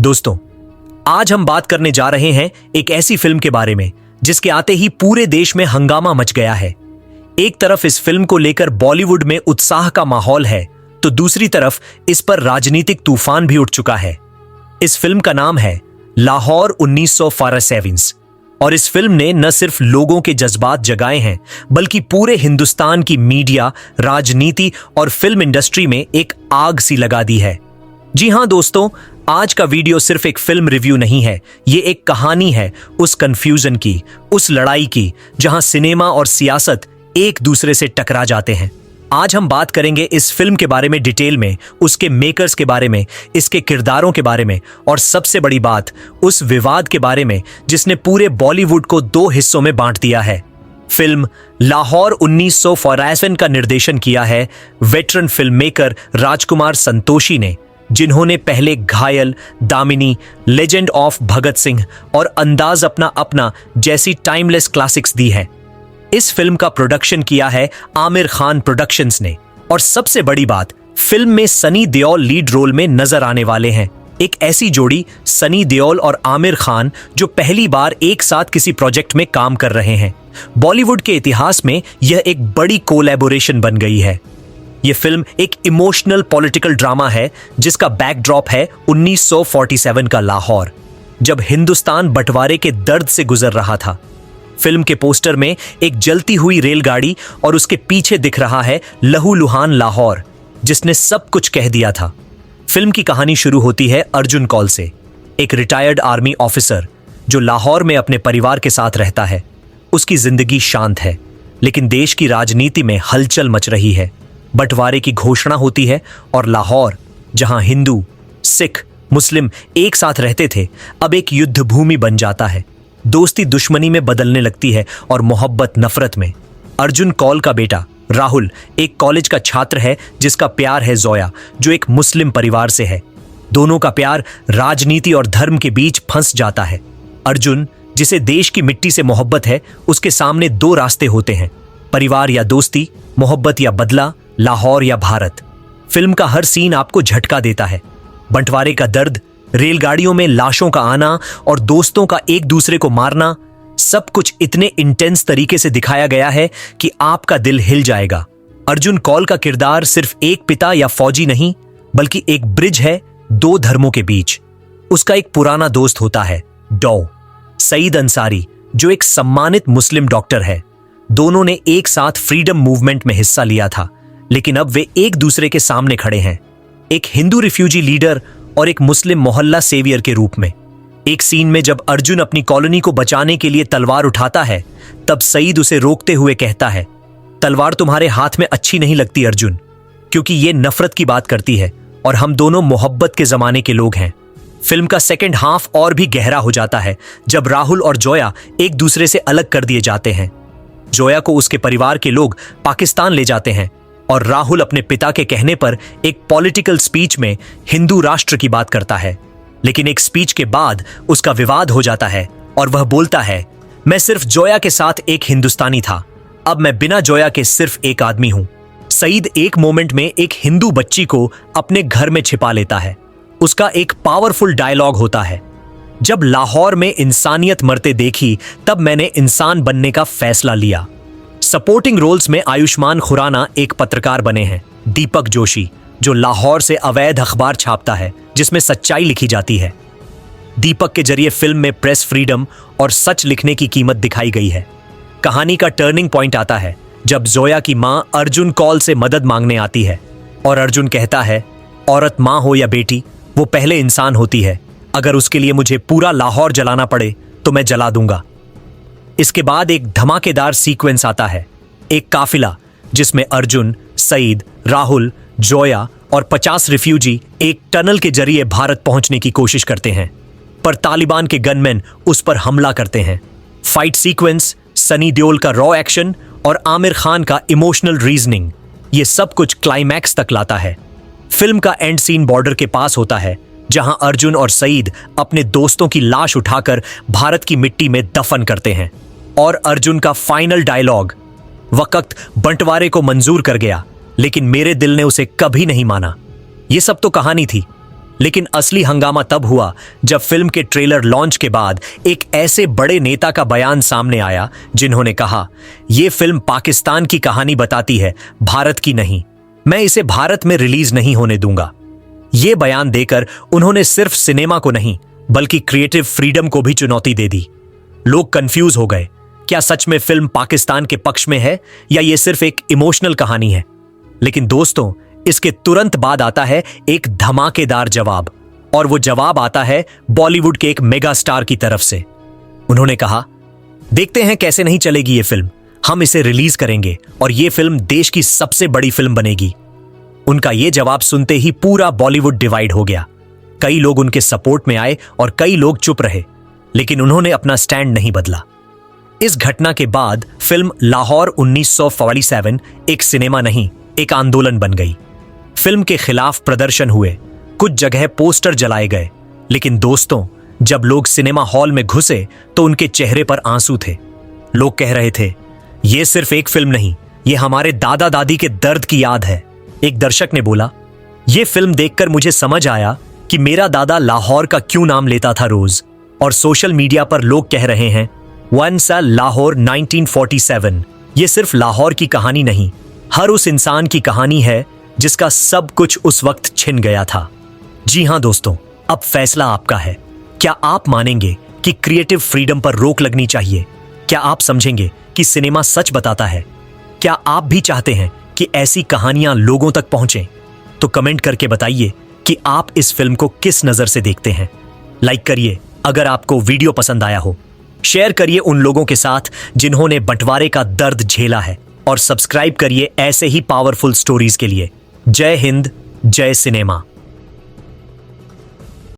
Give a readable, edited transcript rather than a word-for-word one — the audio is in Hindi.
दोस्तों, आज हम बात करने जा रहे हैं एक ऐसी फिल्म के बारे में जिसके आते ही पूरे देश में हंगामा मच गया है। एक तरफ इस फिल्म को लेकर बॉलीवुड में उत्साह का माहौल है, तो दूसरी तरफ इस पर राजनीतिक तूफान भी उठ चुका है। इस फिल्म का नाम है लाहौर 1947 और इस फिल्म ने न सिर्फ लोगों के जज्बात जगाए हैं, बल्कि पूरे हिंदुस्तान की मीडिया, राजनीति और फिल्म इंडस्ट्री में एक आग सी लगा दी है। जी हां दोस्तों, आज का वीडियो सिर्फ एक फिल्म रिव्यू नहीं है, ये एक कहानी है उस कंफ्यूजन की, उस लड़ाई की जहां सिनेमा और सियासत एक दूसरे से टकरा जाते हैं। आज हम बात करेंगे इस फिल्म के बारे में डिटेल में, उसके मेकर्स के बारे में, इसके किरदारों के बारे में और सबसे बड़ी बात उस विवाद के बारे में जिसने पूरे बॉलीवुड को दो हिस्सों में बांट दिया है। फिल्म लाहौर 1947 का निर्देशन किया है veteran film maker Rajkumar Santoshi ने, जिन्होंने पहले घायल, दामिनी, लेजेंड ऑफ भगत सिंह और अंदाज अपना अपना जैसी टाइमलेस क्लासिक्स दी हैं। इस फिल्म का प्रोडक्शन किया है आमिर खान प्रोडक्शंस ने और सबसे बड़ी बात, फिल्म में सनी देओल लीड रोल में नजर आने वाले हैं। एक ऐसी जोड़ी सनी देओल और आमिर खान जो पहली बार एक साथ किसी प्रोजेक्ट में काम कर रहे हैं। बॉलीवुड के इतिहास में यह एक बड़ी कोलैबोरेशन बन गई है। यह फिल्म एक इमोशनल पॉलिटिकल ड्रामा है जिसका बैकड्रॉप है 1947 का लाहौर, जब हिंदुस्तान बंटवारे के दर्द से गुजर रहा था। फिल्म के पोस्टर में एक जलती हुई रेलगाड़ी और उसके पीछे दिख रहा है लहूलुहान लाहौर, जिसने सब कुछ कह दिया था। फिल्म की कहानी शुरू होती है अर्जुन कौल से, एक रिटायर्ड आर्मी ऑफिसर जो लाहौर में अपने परिवार के साथ रहता है। उसकी जिंदगी शांत है, लेकिन देश की राजनीति में हलचल मच रही है। बंटवारे की घोषणा होती है और लाहौर, जहां हिंदू, सिख, मुस्लिम एक साथ रहते थे, अब एक युद्ध भूमि बन जाता है। दोस्ती दुश्मनी में बदलने लगती है और मोहब्बत नफरत में। अर्जुन कौल का बेटा राहुल एक कॉलेज का छात्र है जिसका प्यार है जोया, जो एक मुस्लिम परिवार से है। दोनों का प्यार राजनीति और धर्म के बीच फंस जाता है। अर्जुन, जिसे देश की मिट्टी से मोहब्बत है, उसके सामने दो रास्ते होते हैं, परिवार या दोस्ती, मोहब्बत या बदला, लाहौर या भारत। फिल्म का हर सीन आपको झटका देता है। बंटवारे का दर्द, रेलगाड़ियों में लाशों का आना और दोस्तों का एक दूसरे को मारना, सब कुछ इतने इंटेंस तरीके से दिखाया गया है कि आपका दिल हिल जाएगा। अर्जुन कौल का किरदार सिर्फ एक पिता या फौजी नहीं, बल्कि एक ब्रिज है दो धर्मों के बीच। उसका एक पुराना दोस्त होता है डॉ सईद अंसारी, जो एक सम्मानित मुस्लिम डॉक्टर है। दोनों ने एक साथ फ्रीडम मूवमेंट में हिस्सा लिया था, लेकिन अब वे एक दूसरे के सामने खड़े हैं, एक हिंदू रिफ्यूजी लीडर और एक मुस्लिम मोहल्ला सेवियर के रूप में। एक सीन में जब अर्जुन अपनी कॉलोनी को बचाने के लिए तलवार उठाता है, तब सईद उसे रोकते हुए कहता है, तलवार तुम्हारे हाथ में अच्छी नहीं लगती अर्जुन, क्योंकि ये नफरत की बात करती है और हम दोनों मोहब्बत के जमाने के लोग हैं। फिल्म का सेकंड हाफ और भी गहरा हो जाता है जब राहुल और जोया एक दूसरे से अलग कर दिए जाते हैं। जोया को उसके परिवार के लोग पाकिस्तान ले जाते हैं और राहुल अपने पिता के कहने पर एक पॉलिटिकल स्पीच में हिंदू राष्ट्र की बात करता है। लेकिन एक स्पीच के बाद उसका विवाद हो जाता है और वह बोलता है, मैं सिर्फ जोया के साथ एक हिंदुस्तानी था, अब मैं बिना जोया के सिर्फ एक आदमी हूं। सईद एक मोमेंट में एक हिंदू बच्ची को अपने घर में छिपा लेता है। उसका एक पावरफुल डायलॉग होता है, जब लाहौर में इंसानियत मरते देखी तब मैंने इंसान बनने का फैसला लिया। सपोर्टिंग रोल्स में आयुष्मान खुराना एक पत्रकार बने हैं, दीपक जोशी जो लाहौर से अवैध अखबार छापता है जिसमें सच्चाई लिखी जाती है। दीपक के जरिए फिल्म में प्रेस फ्रीडम और सच लिखने की कीमत दिखाई गई है। कहानी का टर्निंग पॉइंट आता है जब जोया की मां अर्जुन कौल से मदद मांगने आती है और अर्जुन कहता है, औरत मां हो या बेटी, वो पहले इंसान होती है। अगर उसके लिए मुझे पूरा लाहौर जलाना पड़े तो मैं जला दूंगा। इसके बाद एक धमाकेदार सीक्वेंस आता है, एक काफिला जिसमें अर्जुन, सईद, राहुल, जोया और 50 रिफ्यूजी एक टनल के जरिए भारत पहुंचने की कोशिश करते हैं, पर तालिबान के गनमैन उस पर हमला करते हैं। फाइट सीक्वेंस, सनी देओल का रॉ एक्शन और आमिर खान का इमोशनल रीजनिंग, ये सब कुछ क्लाइमैक्स तक लाता है। फिल्म का एंड सीन बॉर्डर के पास होता है, जहां अर्जुन और सईद अपने दोस्तों की लाश उठाकर भारत की मिट्टी में दफन करते हैं। और अर्जुन का फाइनल डायलॉग, वक्त बंटवारे को मंजूर कर गया, लेकिन मेरे दिल ने उसे कभी नहीं माना। ये सब तो कहानी थी, लेकिन असली हंगामा तब हुआ जब फिल्म के ट्रेलर लॉन्च के बाद एक ऐसे बड़े नेता का बयान सामने आया जिन्होंने कहा, यह फिल्म पाकिस्तान की कहानी बताती है, भारत की नहीं। मैं इसे भारत में रिलीज नहीं होने दूंगा। यह बयान देकर उन्होंने सिर्फ सिनेमा को नहीं बल्कि क्रिएटिव फ्रीडम को भी चुनौती दे दी। लोग कंफ्यूज हो गए, क्या सच में फिल्म पाकिस्तान के पक्ष में है या यह सिर्फ एक इमोशनल कहानी है? लेकिन दोस्तों, इसके तुरंत बाद आता है एक धमाकेदार जवाब, और वो जवाब आता है बॉलीवुड के एक मेगा स्टार की तरफ से। उन्होंने कहा, देखते हैं कैसे नहीं चलेगी ये फिल्म, हम इसे रिलीज करेंगे और ये फिल्म देश की सबसे बड़ी फिल्म बनेगी। उनका ये जवाब सुनते ही पूरा बॉलीवुड डिवाइड हो गया। कई लोग उनके सपोर्ट में आए और कई लोग चुप रहे, लेकिन उन्होंने अपना स्टैंड नहीं बदला। इस घटना के बाद फिल्म लाहौर 1947 एक सिनेमा नहीं, एक आंदोलन बन गई। फिल्म के खिलाफ प्रदर्शन हुए, कुछ जगह पोस्टर जलाए गए, लेकिन दोस्तों, जब लोग सिनेमा हॉल में घुसे तो उनके चेहरे पर आंसू थे। लोग कह रहे थे, यह सिर्फ एक फिल्म नहीं, यह हमारे दादा दादी के दर्द की याद है। एक दर्शक ने बोला, यह फिल्म देखकर मुझे समझ आया कि मेरा दादा लाहौर का क्यों नाम लेता था रोज। और सोशल मीडिया पर लोग कह रहे हैं, वंस अ लाहौर 1947। यह सिर्फ लाहौर की कहानी नहीं, हर उस इंसान की कहानी है जिसका सब कुछ उस वक्त छिन गया था। जी हां दोस्तों, अब फैसला आपका है। क्या आप मानेंगे कि क्रिएटिव फ्रीडम पर रोक लगनी चाहिए? क्या आप समझेंगे कि सिनेमा सच बताता है? क्या आप भी चाहते हैं कि ऐसी कहानियां लोगों तक पहुंचें? तो कमेंट करके बताइए कि आप इस फिल्म को किस नजर से देखते हैं। लाइक करिए अगर आपको वीडियो पसंद आया हो, शेयर करिए उन लोगों के साथ जिन्होंने बंटवारे का दर्द झेला है, और सब्सक्राइब करिए ऐसे ही पावरफुल स्टोरीज के लिए। जय हिंद, जय सिनेमा।